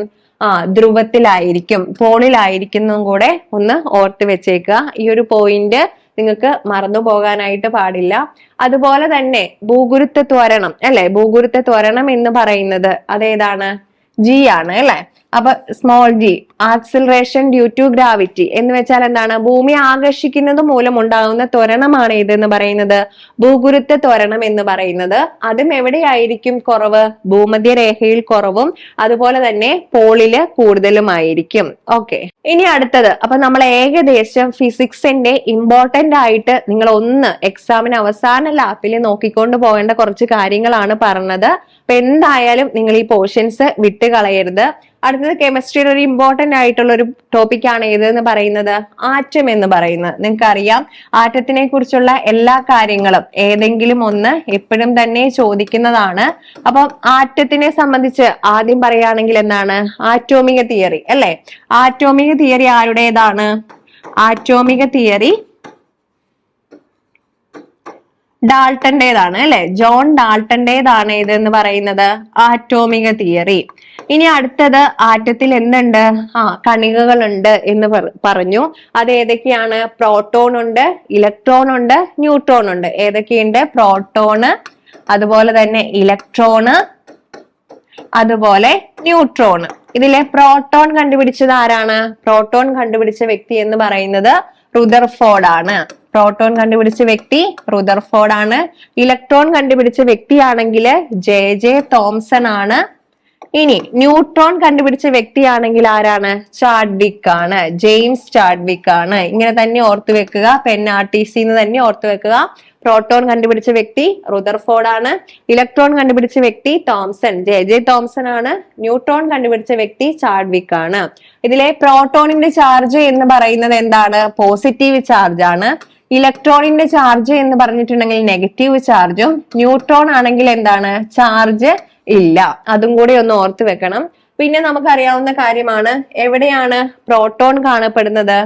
ധ്രുവത്തിലായിരിക്കും, പോളിലായിരിക്കും കൂടെ ഒന്ന് ഓർത്ത് വെച്ചേക്കുക. ഈ ഒരു പോയിന്റ് നിങ്ങൾക്ക് മറന്നു പോകാനായിട്ട് പാടില്ല. അതുപോലെ തന്നെ ഭൂഗുരുത്വ ത്വരണം അല്ലെ, ഭൂഗുരുത്വ ത്വരണം എന്ന് പറയുന്നത് അതേതാണ്? G ആണ് അല്ലെ. അപ്പൊ small g, acceleration due to gravity എന്ന് വെച്ചാൽ എന്താണ്? ഭൂമി ആകർഷിക്കുന്നത് മൂലം ഉണ്ടാകുന്ന ത്വരണമാണ് ഇതെന്ന് പറയുന്നത് ഭൂഗുരുത്വ ത്വരണം എന്ന് പറയുന്നത്. അതും എവിടെയായിരിക്കും കുറവ്? ഭൂമധ്യരേഖയിൽ കുറവും അതുപോലെ തന്നെ പോളില് കൂടുതലുമായിരിക്കും. ഓക്കെ, ഇനി അടുത്തത്, അപ്പൊ നമ്മൾ ഏകദേശം ഫിസിക്സിന്റെ ഇമ്പോർട്ടന്റ് ആയിട്ട് നിങ്ങൾ ഒന്ന് എക്സാമിന് അവസാന ലാപ്പിൽ നോക്കിക്കൊണ്ട് പോകേണ്ട കുറച്ച് കാര്യങ്ങളാണ് പറഞ്ഞത്. അപ്പൊ എന്തായാലും നിങ്ങൾ ഈ പോർഷൻസ് വിട്ടുകളയരുത്. അടുത്തത് കെമിസ്ട്രിയുടെ ഒരു ഇമ്പോർട്ടന്റ് ആയിട്ടുള്ള ഒരു ടോപ്പിക്കാണ് ഏതെന്ന് പറയുന്നത്? ആറ്റം എന്ന് പറയുന്നത്. നിങ്ങൾക്ക് അറിയാം, ആറ്റത്തിനെ കുറിച്ചുള്ള എല്ലാ കാര്യങ്ങളും ഏതെങ്കിലും ഒന്ന് എപ്പോഴും തന്നെ ചോദിക്കുന്നതാണ്. അപ്പം ആറ്റത്തിനെ സംബന്ധിച്ച് ആദ്യം പറയുകയാണെങ്കിൽ എന്താണ്? ആറ്റോമിക തിയറി അല്ലെ. ആറ്റോമിക തിയറി ആരുടേതാണ്? ആറ്റോമിക തിയറി ഡാൾട്ടന്റേതാണ് അല്ലെ. ജോൺ ഡാൾട്ടന്റേതാണ് ഇതെന്ന് പറയുന്നത് ആറ്റോമിക തിയറി. ഇനി അടുത്തത് ആറ്റത്തിൽ എന്തുണ്ട്? കണികകളുണ്ട് എന്ന് പറഞ്ഞു. അത് ഏതൊക്കെയാണ്? പ്രോട്ടോൺ ഉണ്ട്, ഇലക്ട്രോൺ ഉണ്ട്, ന്യൂട്രോൺ ഉണ്ട്. ഏതൊക്കെയുണ്ട്? പ്രോട്ടോണ്, അതുപോലെ തന്നെ ഇലക്ട്രോണ്, അതുപോലെ ന്യൂട്രോണ്. ഇതിലെ പ്രോട്ടോൺ കണ്ടുപിടിച്ചത് ആരാണ്? പ്രോട്ടോൺ കണ്ടുപിടിച്ച വ്യക്തി എന്ന് പറയുന്നത് റുദർഫോർഡ് ആണ്. പ്രോട്ടോൺ കണ്ടുപിടിച്ച വ്യക്തി റുദർഫോർഡ് ആണ്. ഇലക്ട്രോൺ കണ്ടുപിടിച്ച വ്യക്തിയാണെങ്കിൽ ജെ തോംസൺ ആണ്. ഇനി ന്യൂട്രോൺ കണ്ടുപിടിച്ച വ്യക്തിയാണെങ്കിൽ ആരാണ്? ചാഡ്വിക് ആണ്, ജെയിംസ് ചാഡ്വിക് ആണ്. ഇങ്ങനെ തന്നെ ഓർത്തു വെക്കുക, NRTC എന്ന് തന്നെ ഓർത്തു വെക്കുക. പ്രോട്ടോൺ കണ്ടുപിടിച്ച വ്യക്തി റുദർഫോർഡ് ആണ്. ഇലക്ട്രോൺ കണ്ടുപിടിച്ച വ്യക്തി തോംസൺ, ജെ തോംസൺ ആണ്. ന്യൂട്രോൺ കണ്ടുപിടിച്ച വ്യക്തി ചാഡ്വിക് ആണ്. ഇതിലെ പ്രോട്ടോണിന്റെ ചാർജ് എന്ന് പറയുന്നത് എന്താണ്? പോസിറ്റീവ് ചാർജ് ആണ്. ഇലക്ട്രോണിന്റെ ചാർജ് എന്ന് പറഞ്ഞിട്ടുണ്ടെങ്കിൽ നെഗറ്റീവ് ചാർജും. ന്യൂട്രോൺ ആണെങ്കിൽ എന്താണ്? ചാർജ് ഇല്ല. അതും കൂടി ഒന്ന് ഓർത്ത് വെക്കണം. പിന്നെ നമുക്കറിയാവുന്ന കാര്യമാണ്, എവിടെയാണ് പ്രോട്ടോൺ കാണപ്പെടുന്നത്?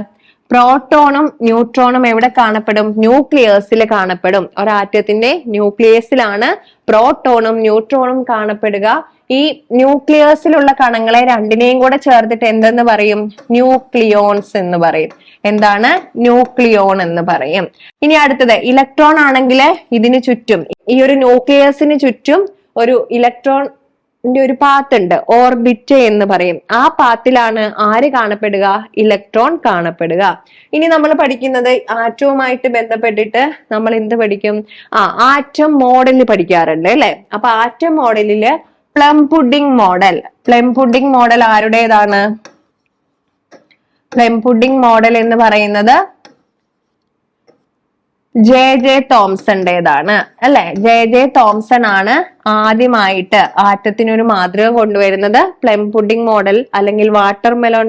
പ്രോട്ടോണും ന്യൂട്രോണും എവിടെ കാണപ്പെടും? ന്യൂക്ലിയസിൽ കാണപ്പെടും. ഒരാറ്റത്തിന്റെ ന്യൂക്ലിയസിലാണ് പ്രോട്ടോണും ന്യൂട്രോണും കാണപ്പെടുക. ഈ ന്യൂക്ലിയസിലുള്ള കണങ്ങളെ രണ്ടിനെയും കൂടെ ചേർത്തിട്ട് എന്തെന്ന് പറയും? ന്യൂക്ലിയോൺസ് എന്ന് പറയും. എന്താണ്? ന്യൂക്ലിയോൺ എന്ന് പറയും. ഇനി അടുത്തത് ഇലക്ട്രോൺ ആണെങ്കിൽ ഇതിന് ചുറ്റും, ഈ ഒരു ന്യൂക്ലിയസിന് ചുറ്റും ഒരു ഇലക്ട്രോൺ ഒരു പാത്ത് ഉണ്ട്, ഓർബിറ്റ് എന്ന് പറയും. ആ പാത്തിലാണ് ആര് കാണപ്പെടുക? ഇലക്ട്രോൺ കാണപ്പെടുക. ഇനി നമ്മൾ പഠിക്കുന്നത് ആറ്റവുമായിട്ട് ബന്ധപ്പെട്ടിട്ട് നമ്മൾ എന്ത് പഠിക്കും? ആറ്റം മോഡൽ പഠിക്കാറുണ്ട് അല്ലെ? അപ്പൊ ആറ്റം മോഡലില് പ്ലം പുഡിംഗ് മോഡൽ ആരുടേതാണ്? പ്ലം പുഡിംഗ് മോഡൽ എന്ന് പറയുന്നത് ജെ തോംസന്റേതാണ് അല്ലെ? ജെ തോംസൺ ആണ് ആദ്യമായിട്ട് ആറ്റത്തിനൊരു മാതൃക കൊണ്ടുവരുന്നത്. പ്ലം പുഡിംഗ് മോഡൽ അല്ലെങ്കിൽ വാട്ടർ മെലോൺ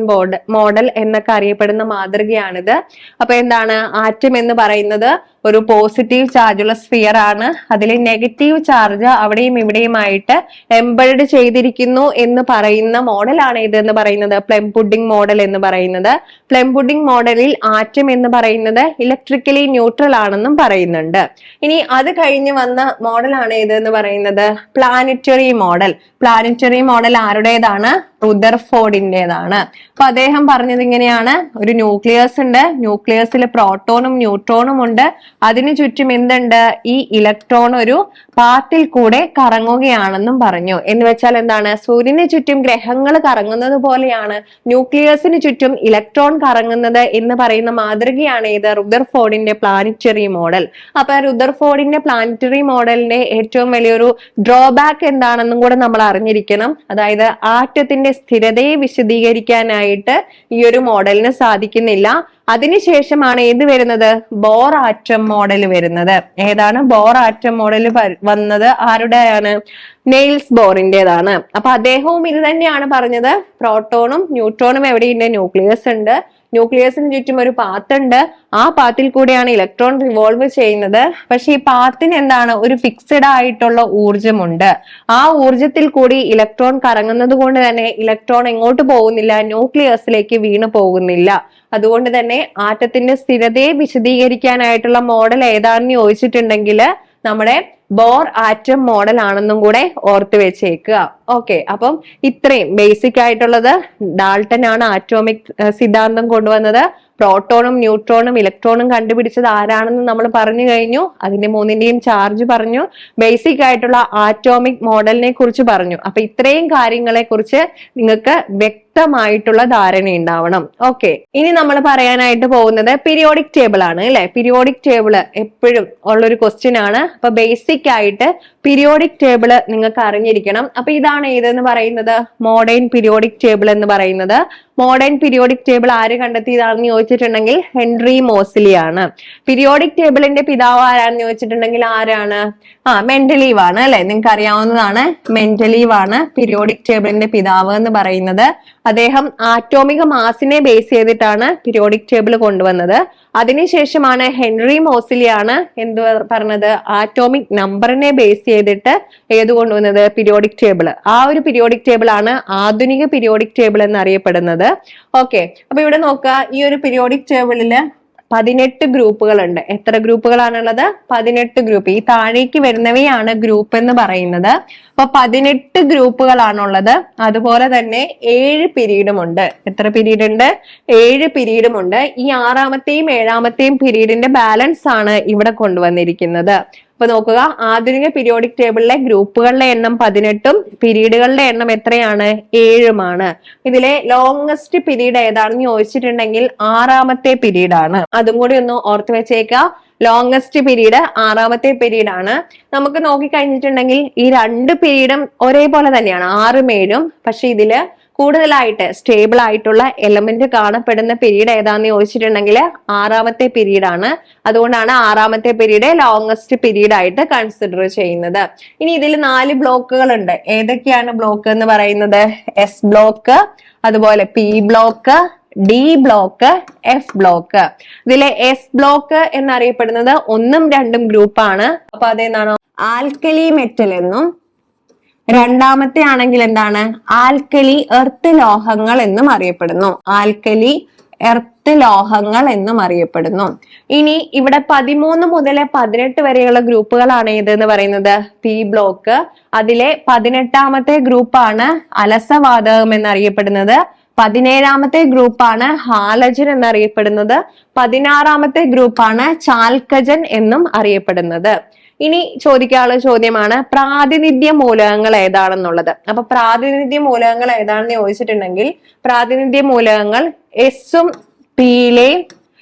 മോഡൽ എന്നൊക്കെ അറിയപ്പെടുന്ന മാതൃകയാണിത്. അപ്പൊ എന്താണ് ആറ്റം എന്ന് പറയുന്നത്? ഒരു പോസിറ്റീവ് ചാർജുള്ള സ്ഫിയർ ആണ്. അതിൽ നെഗറ്റീവ് ചാർജ് അവിടെയും ഇവിടെയുമായിട്ട് എംബഡ് ചെയ്തിരിക്കുന്നു എന്ന് പറയുന്ന മോഡലാണ് ഇത് എന്ന് പറയുന്നത് പ്ലം പുഡിംഗ് മോഡൽ എന്ന് പറയുന്നത്. പ്ലം പുഡിംഗ് മോഡലിൽ ആറ്റം എന്ന് പറയുന്നത് ഇലക്ട്രിക്കലി ന്യൂട്രൽ ആണെന്നും പറയുന്നുണ്ട്. ഇനി അത് കഴിഞ്ഞ് വന്ന മോഡലാണ് ഇത് എന്ന് പറയുന്നത് പ്ലാനറ്ററി മോഡൽ ആരുടേതാണ്? റുദർഫോർഡിന്റേതാണ്. അപ്പൊ അദ്ദേഹം പറഞ്ഞത് ഇങ്ങനെയാണ്: ഒരു ന്യൂക്ലിയസ് ഉണ്ട്, ന്യൂക്ലിയസിൽ പ്രോട്ടോണും ന്യൂട്രോണും ഉണ്ട്, അതിനു ചുറ്റും എന്തുണ്ട്? ഈ ഇലക്ട്രോൺ ഒരു പാത്തിൽ കൂടെ കറങ്ങുകയാണെന്നും പറഞ്ഞു. എന്ന് വെച്ചാൽ എന്താണ്? സൂര്യന് ചുറ്റും ഗ്രഹങ്ങൾ കറങ്ങുന്നത് പോലെയാണ് ന്യൂക്ലിയസിന് ചുറ്റും ഇലക്ട്രോൺ കറങ്ങുന്നത് എന്ന് പറയുന്ന മാതൃകയാണ് ഇത് റുദർഫോർഡിന്റെ പ്ലാനറ്ററി മോഡൽ. അപ്പൊ റുദർഫോർഡിന്റെ പ്ലാനറ്ററി മോഡലിന്റെ ഏറ്റവും വലിയൊരു ഡ്രോബാക്ക് എന്താണെന്നും കൂടെ നമ്മൾ അറിഞ്ഞിരിക്കണം. അതായത് ആറ്റത്തിന്റെ സ്ഥിരതയെ വിശദീകരിക്കാനായിട്ട് ഈ ഒരു മോഡലിന് സാധിക്കുന്നില്ല. അതിനുശേഷമാണ് ഏത് വരുന്നത്? ബോർ ആറ്റം മോഡൽ വരുന്നത്. ഏതാണ് ബോർ ആറ്റം മോഡൽ വന്നത്? ആരുടെയാണ്? നെയിൽസ് ബോറിന്റേതാണ്. അപ്പൊ അദ്ദേഹവും ഇത് തന്നെയാണ് പറഞ്ഞത്. പ്രോട്ടോണും ന്യൂട്രോണും എവിടെയുണ്ട്? ന്യൂക്ലിയസ് ഉണ്ട്, ന്യൂക്ലിയസിന് ചുറ്റും ഒരു പാത്ത് ഉണ്ട്, ആ പാത്തിൽ കൂടെയാണ് ഇലക്ട്രോൺ റിവോൾവ് ചെയ്യുന്നത്. പക്ഷെ ഈ പാത്തിന് എന്താണ്? ഒരു ഫിക്സഡ് ആയിട്ടുള്ള ഊർജമുണ്ട്. ആ ഊർജത്തിൽ കൂടി ഇലക്ട്രോൺ കറങ്ങുന്നത് കൊണ്ട് തന്നെ ഇലക്ട്രോൺ എങ്ങോട്ട് പോകുന്നില്ല? ന്യൂക്ലിയസിലേക്ക് വീണു പോകുന്നില്ല. അതുകൊണ്ട് തന്നെ ആറ്റത്തിന്റെ സ്ഥിരതയെ വിശദീകരിക്കാനായിട്ടുള്ള മോഡൽ ഏതാണെന്ന് ചോദിച്ചിട്ടുണ്ടെങ്കിൽ നമ്മുടെ ബോർ ആറ്റം മോഡൽ ആണെന്നും കൂടെ ഓർത്ത് വെച്ചേക്കുക. ഓക്കെ, അപ്പം ഇത്രയും ബേസിക് ആയിട്ടുള്ളത് ഡാൾട്ടൻ ആണ് ആറ്റോമിക് സിദ്ധാന്തം കൊണ്ടുവന്നത്. പ്രോട്ടോണും ന്യൂട്രോണും ഇലക്ട്രോണും കണ്ടുപിടിച്ചത് ആരാണെന്ന് നമ്മൾ പറഞ്ഞു കഴിഞ്ഞു. അതിന്റെ മൂന്നിന്റെയും ചാർജ് പറഞ്ഞു. ബേസിക് ആയിട്ടുള്ള ആറ്റോമിക് മോഡലിനെ കുറിച്ച് പറഞ്ഞു. അപ്പൊ ഇത്രയും കാര്യങ്ങളെ കുറിച്ച് നിങ്ങൾക്ക് വ്യക്തമായിട്ടുള്ള ധാരണ ഉണ്ടാവണം. ഓക്കെ, ഇനി നമ്മൾ പറയാനായിട്ട് പോകുന്നത് പീരിയോഡിക് ടേബിൾ ആണ് അല്ലെ? പീരിയോഡിക് ടേബിൾ എപ്പോഴും ഉള്ളൊരു ക്വസ്റ്റ്യൻ ആണ്. അപ്പൊ ബേസിക് ആയിട്ട് പീരിയോഡിക് ടേബിൾ നിങ്ങൾക്ക് അറിഞ്ഞിരിക്കണം. അപ്പൊ ഇതാണ് ഏതെന്ന് പറയുന്നത്? മോഡേൺ പീരിയോഡിക് ടേബിൾ എന്ന് പറയുന്നത്. മോഡേൺ പീരിയോഡിക് ടേബിൾ ആര് കണ്ടെത്തിയതാണെന്ന് ചോദിച്ചിട്ടുണ്ടെങ്കിൽ ഹെൻറി മോസ്ലി ആണ്. പീരിയോഡിക് ടേബിളിന്റെ പിതാവ് ആരാണെന്ന് ചോദിച്ചിട്ടുണ്ടെങ്കിൽ ആരാണ്? മെന്റലീവ് ആണ് അല്ലെ? നിങ്ങൾക്ക് അറിയാവുന്നതാണ്. മെന്റലീവ് ആണ് പീരിയോഡിക് ടേബിളിന്റെ പിതാവ് എന്ന് പറയുന്നത്. അദ്ദേഹം ആറ്റോമിക മാസിനെ ബേസ് ചെയ്തിട്ടാണ് പീരിയോഡിക് ടേബിൾ കൊണ്ടുവന്നത്. അതിനുശേഷമാണ് ഹെൻറി മോസ്ലി ആണ് എന്ത് പറഞ്ഞത്? ആറ്റോമിക് നമ്പറിനെ ബേസ് ചെയ്തിട്ട് ഏത് കൊണ്ടുവന്നത്? Periodic table. ആ ഒരു പീരിയോഡിക് ടേബിൾ ആണ് ആധുനിക പീരിയോഡിക് ടേബിൾ എന്നറിയപ്പെടുന്നത്. ഓക്കെ, അപ്പൊ ഇവിടെ നോക്കുക, ഈ ഒരു പീരിയോഡിക് ടേബിളില് 18 ഗ്രൂപ്പുകൾ ഉണ്ട്. എത്ര ഗ്രൂപ്പുകളാണുള്ളത്? 18 ഗ്രൂപ്പ്. ഈ താഴേക്ക് വരുന്നവയാണ് ഗ്രൂപ്പ് എന്ന് പറയുന്നത്. അപ്പൊ 18 ഗ്രൂപ്പുകളാണുള്ളത്. അതുപോലെ തന്നെ 7 പീരീഡും ഉണ്ട്. എത്ര പീരീഡ് ഉണ്ട്? 7 പീരീഡും ഉണ്ട്. ഈ 6ാമത്തെയും 7ാമത്തെയും പീരീഡിന്റെ ബാലൻസ് ആണ് ഇവിടെ കൊണ്ടുവന്നിരിക്കുന്നത്. അപ്പൊ നോക്കുക, ആധുനിക പീരിയോഡിക് ടേബിളിലെ ഗ്രൂപ്പുകളുടെ എണ്ണം 18ഉം പീരീഡുകളുടെ എണ്ണം എത്രയാണ്? 7ഉമാണ്. ഇതിലെ ലോങ്സ്റ്റ് പീരീഡ് ഏതാണെന്ന് ചോദിച്ചിട്ടുണ്ടെങ്കിൽ 6ാമത്തെ പീരീഡ് ആണ്. അതും കൂടി ഒന്ന് ഓർത്ത് വെച്ചേക്കുക. ലോങ്സ്റ്റ് പീരീഡ് 6ാമത്തെ പീരീഡ് ആണ്. നമുക്ക് നോക്കിക്കഴിഞ്ഞിട്ടുണ്ടെങ്കിൽ ഈ 2 പീരീഡും ഒരേപോലെ തന്നെയാണ്, 6ഉം 7ഉം. പക്ഷെ ഇതില് കൂടുതലായിട്ട് സ്റ്റേബിൾ ആയിട്ടുള്ള എലമെന്റ് കാണപ്പെടുന്ന പീരീഡ് ഏതാന്ന് ചോദിച്ചിട്ടുണ്ടെങ്കിൽ 6ാമത്തെ പീരീഡ് ആണ്. അതുകൊണ്ടാണ് 6ാമത്തെ പീരീഡ് ലോങ്സ്റ്റ് പീരീഡ് ആയിട്ട് കൺസിഡർ ചെയ്യുന്നത്. ഇനി ഇതിൽ 4 ബ്ലോക്കുകൾ ഉണ്ട്. ഏതൊക്കെയാണ് ബ്ലോക്ക് എന്ന് പറയുന്നത്? എസ് ബ്ലോക്ക്, അതുപോലെ P block, D block, F block. ഇതിലെ എസ് ബ്ലോക്ക് എന്നറിയപ്പെടുന്നത് 1ഉം 2ഉം ഗ്രൂപ്പാണ്. അപ്പൊ അതെന്താണോ? ആൽക്കലി മെറ്റൽ എന്നും, രണ്ടാമത്തെ ആണെങ്കിൽ എന്താണ്? ആൽക്കലി എർത്ത് ലോഹങ്ങൾ എന്നും അറിയപ്പെടുന്നു. ആൽക്കലി എർത്ത് ലോഹങ്ങൾ എന്നും അറിയപ്പെടുന്നു. ഇനി ഇവിടെ 13 മുതൽ 18 വരെയുള്ള ഗ്രൂപ്പുകളാണ് ഏതെന്ന് പറയുന്നത്? P block. അതിലെ 18ാമത്തെ ഗ്രൂപ്പാണ് അലസവാതകം എന്നറിയപ്പെടുന്നത്. 17ാമത്തെ ഗ്രൂപ്പാണ് ഹാലജൻ എന്നറിയപ്പെടുന്നത്. 16ാമത്തെ ഗ്രൂപ്പാണ് ചാൽക്കജൻ എന്നും അറിയപ്പെടുന്നത്. ഇനി ചോദിക്കാനുള്ള ചോദ്യമാണ് പ്രാതിനിധ്യ മൂലകങ്ങൾ ഏതാണെന്നുള്ളത്. അപ്പൊ പ്രാതിനിധ്യ മൂലകങ്ങൾ ഏതാണെന്ന് ചോദിച്ചിട്ടുണ്ടെങ്കിൽ പ്രാതിനിധ്യ മൂലകങ്ങൾ എസും പിയിലെയും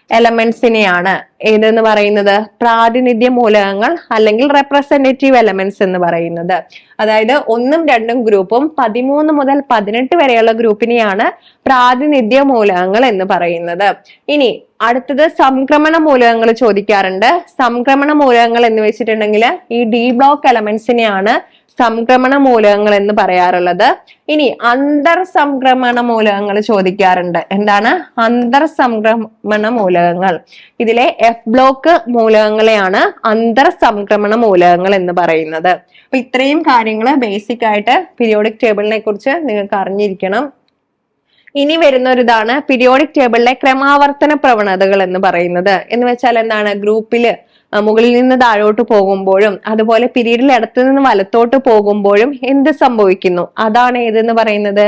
എലമെന്റ്സിനെയാണ് ഏതെന്ന് പറയുന്നത് പ്രാതിനിധ്യ മൂലകങ്ങൾ അല്ലെങ്കിൽ റെപ്രസെന്റേറ്റീവ് എലമെന്റ്സ് എന്ന് പറയുന്നത്. അതായത് 1ഉം 2ഉം ഗ്രൂപ്പും 13 മുതൽ 18 വരെയുള്ള ഗ്രൂപ്പിനെയാണ് പ്രാതിനിധ്യ മൂലകങ്ങൾ എന്ന് പറയുന്നത്. ഇനി അടുത്തത് സംക്രമണ മൂലകങ്ങൾ ചോദിക്കാറുണ്ട്. സംക്രമണ മൂലകങ്ങൾ എന്ന് വെച്ചിട്ടുണ്ടെങ്കിൽ ഈ ഡി ബ്ലോക്ക് എലമെന്റ്സിനെയാണ് സംക്രമണ മൂലകങ്ങൾ എന്ന് പറയാറുള്ളത്. ഇനി അന്തർ സംക്രമണ മൂലകങ്ങൾ ചോദിക്കാറുണ്ട്. എന്താണ് അന്തർ സംക്രമണ മൂലകങ്ങൾ? ഇതിലെ എഫ് ബ്ലോക്ക് മൂലകങ്ങളെയാണ് അന്തർ സംക്രമണ മൂലകങ്ങൾ എന്ന് പറയുന്നത്. അപ്പൊ ഇത്രയും കാര്യങ്ങൾ ബേസിക് ആയിട്ട് പീരിയോഡിക് ടേബിളിനെ കുറിച്ച് നിങ്ങൾക്ക് അറിഞ്ഞിരിക്കണം. ഇനി വരുന്ന ഒരു ഇതാണ് പീരിയോഡിക് ടേബിളിലെ ക്രമാവർത്തന പ്രവണതകൾ എന്ന് പറയുന്നത്. എന്ന് വെച്ചാൽ എന്താണ് ഗ്രൂപ്പില് മുകളിൽ നിന്ന് താഴോട്ട് പോകുമ്പോഴും അതുപോലെ പീരീഡിൽ ഇടത്തു നിന്ന് വലത്തോട്ട് പോകുമ്പോഴും എന്ത് സംഭവിക്കുന്നു അതാണ് ഏതെന്ന് പറയുന്നത്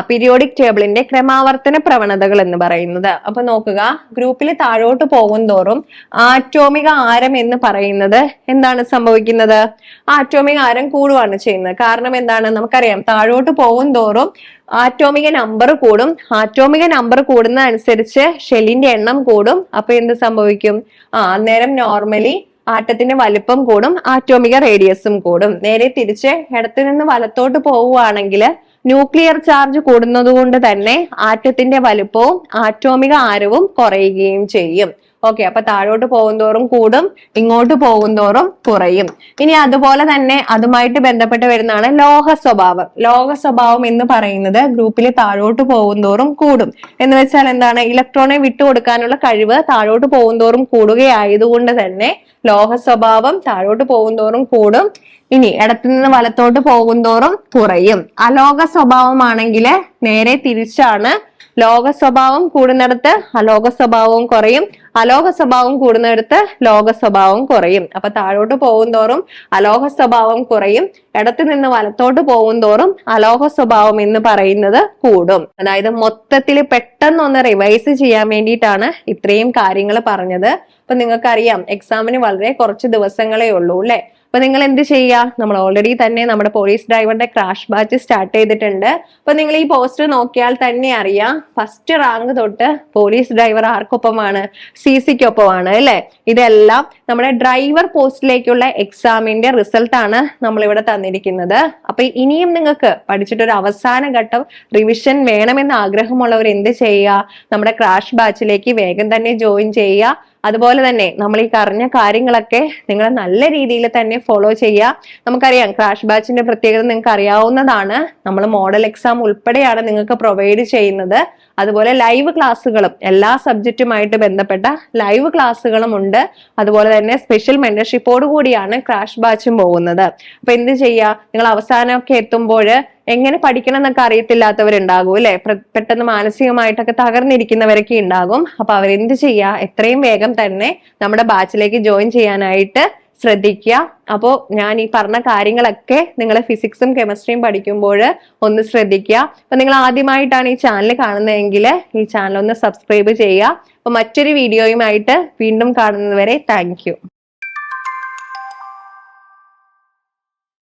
പീരിയോഡിക് ടേബിളിന്റെ ക്രമാവർത്തന പ്രവണതകൾ എന്ന് പറയുന്നത്. അപ്പൊ നോക്കുക, ഗ്രൂപ്പിൽ താഴോട്ട് പോകും തോറും ആറ്റോമിക ആരം എന്ന് പറയുന്നത് എന്താണ് സംഭവിക്കുന്നത്? ആറ്റോമിക ആരം കൂടുകയാണ് ചെയ്യുന്നത്. കാരണം എന്താണ്? നമുക്കറിയാം താഴോട്ട് പോകും തോറും ആറ്റോമിക നമ്പർ കൂടും. ആറ്റോമിക നമ്പർ കൂടുന്നതനുസരിച്ച് ഷെല്ലിന്റെ എണ്ണം കൂടും. അപ്പൊ എന്ത് സംഭവിക്കും? അന്നേരം നോർമലി ആറ്റത്തിന്റെ വലിപ്പം കൂടും, ആറ്റോമിക റേഡിയസും കൂടും. നേരെ തിരിച്ച് ഇടത്തു നിന്ന് വലത്തോട്ട് പോവുകയാണെങ്കിൽ ന്യൂക്ലിയർ ചാർജ് കൂടുന്നത് കൊണ്ട് തന്നെ ആറ്റത്തിന്റെ വലുപ്പവും ആറ്റോമിക ആരവും കുറയുകയും ചെയ്യും. ഓക്കെ, അപ്പൊ താഴോട്ട് പോകുന്തോറും കൂടും, ഇങ്ങോട്ട് പോകുന്തോറും കുറയും. ഇനി അതുപോലെ തന്നെ അതുമായിട്ട് ബന്ധപ്പെട്ട് വരുന്നതാണ് ലോഹ സ്വഭാവം. ലോഹ സ്വഭാവം എന്ന് പറയുന്നത് ഗ്രൂപ്പിൽ താഴോട്ട് പോകുന്തോറും കൂടും. എന്ന് വെച്ചാൽ എന്താണ്? ഇലക്ട്രോണെ വിട്ടുകൊടുക്കാനുള്ള കഴിവ് താഴോട്ട് പോകുന്തോറും കൂടുകയായതുകൊണ്ട് തന്നെ ലോഹ സ്വഭാവം താഴോട്ട് പോകുന്തോറും കൂടും. ഇനി ഇടത്തു നിന്ന് വലത്തോട്ട് പോകുന്തോറും കുറയും. അലോഹ സ്വഭാവമാണെങ്കിൽ നേരെ തിരിച്ചാണ്. ലോഹ സ്വഭാവം കൂടുന്നിടത്ത് അലോഹ സ്വഭാവവും കുറയും, അലോഹ സ്വഭാവം കൂടുന്നിടത്ത് ലോഹ സ്വഭാവം കുറയും. അപ്പൊ താഴോട്ട് പോകുന്തോറും അലോഹ സ്വഭാവം കുറയും, ഇടത്തു നിന്ന് വലത്തോട്ട് പോകുന്തോറും അലോഹ സ്വഭാവം എന്ന് പറയുന്നത് കൂടും. അതായത് മൊത്തത്തിൽ പെട്ടെന്ന് ഒന്ന് റിവൈസ് ചെയ്യാൻ വേണ്ടിയിട്ടാണ് ഇത്രയും കാര്യങ്ങൾ പറഞ്ഞത്. അപ്പൊ നിങ്ങൾക്കറിയാം എക്സാമിന് വളരെ കുറച്ച് ദിവസങ്ങളേ ഉള്ളൂ അല്ലെ? അപ്പൊ നിങ്ങൾ എന്ത് ചെയ്യുക? നമ്മൾ ഓൾറെഡി തന്നെ നമ്മുടെ പോലീസ് ഡ്രൈവറിന്റെ ക്രാഷ് ബാച്ച് സ്റ്റാർട്ട് ചെയ്തിട്ടുണ്ട്. അപ്പൊ നിങ്ങൾ ഈ പോസ്റ്റർ നോക്കിയാൽ തന്നെ അറിയാം, ഫസ്റ്റ് റാങ്ക് തൊട്ട് പോലീസ് ഡ്രൈവർ ആർക്കൊപ്പമാണ്? CC-ക്കൊപ്പമാണ് അല്ലെ? ഇതെല്ലാം നമ്മുടെ ഡ്രൈവർ പോസ്റ്റിലേക്കുള്ള എക്സാമിന്റെ റിസൾട്ട് ആണ് നമ്മളിവിടെ തന്നിരിക്കുന്നത്. അപ്പൊ ഇനിയും നിങ്ങൾക്ക് പഠിച്ചിട്ടൊരു അവസാന ഘട്ടം റിവിഷൻ വേണമെന്ന് ആഗ്രഹമുള്ളവർ എന്ത് ചെയ്യുക? നമ്മുടെ ക്രാഷ് ബാച്ചിലേക്ക് വേഗം തന്നെ ജോയിൻ ചെയ്യുക. അതുപോലെ തന്നെ നമ്മൾ ഈ പറഞ്ഞ കാര്യങ്ങളൊക്കെ നിങ്ങൾ നല്ല രീതിയിൽ തന്നെ ഫോളോ ചെയ്യുക. നമുക്കറിയാം ക്രാഷ് ബാച്ചിന്റെ പ്രത്യേകത നിങ്ങൾക്ക് അറിയാവുന്നതാണ്. നമ്മൾ മോഡൽ എക്സാം ഉൾപ്പെടെയാണ് നിങ്ങൾക്ക് പ്രൊവൈഡ് ചെയ്യുന്നത്. അതുപോലെ ലൈവ് ക്ലാസ്സുകളും എല്ലാ സബ്ജക്റ്റുമായിട്ട് ബന്ധപ്പെട്ട ലൈവ് ക്ലാസ്സുകളും ഉണ്ട്. അതുപോലെ തന്നെ സ്പെഷ്യൽ മെന്റർഷിപ്പോട് കൂടിയാണ് ക്രാഷ് ബാച്ചും പോകുന്നത്. അപ്പൊ എന്ത് ചെയ്യുക? നിങ്ങൾ അവസാനമൊക്കെ എത്തുമ്പോൾ എങ്ങനെ പഠിക്കണം എന്നൊക്കെ അറിയത്തില്ലാത്തവരുണ്ടാകും അല്ലെ? പെട്ടെന്ന് മാനസികമായിട്ടൊക്കെ തകർന്നിരിക്കുന്നവരൊക്കെ ഉണ്ടാകും. അപ്പൊ അവരെന്ത് ചെയ്യുക? എത്രയും വേഗം തന്നെ നമ്മുടെ ബാച്ചിലേക്ക് ജോയിൻ ചെയ്യാനായിട്ട് ശ്രദ്ധിക്കുക. അപ്പോൾ ഞാൻ ഈ പറഞ്ഞ കാര്യങ്ങളൊക്കെ നിങ്ങൾ ഫിസിക്സും കെമിസ്ട്രിയും പഠിക്കുമ്പോൾ ഒന്ന് ശ്രദ്ധിക്കുക. അപ്പൊ നിങ്ങൾ ആദ്യമായിട്ടാണ് ഈ ചാനൽ കാണുന്നതെങ്കിൽ ഈ ചാനൽ ഒന്ന് സബ്സ്ക്രൈബ് ചെയ്യുക. അപ്പൊ മറ്റൊരു വീഡിയോയുമായിട്ട് വീണ്ടും കാണുന്നതുവരെ താങ്ക് യു.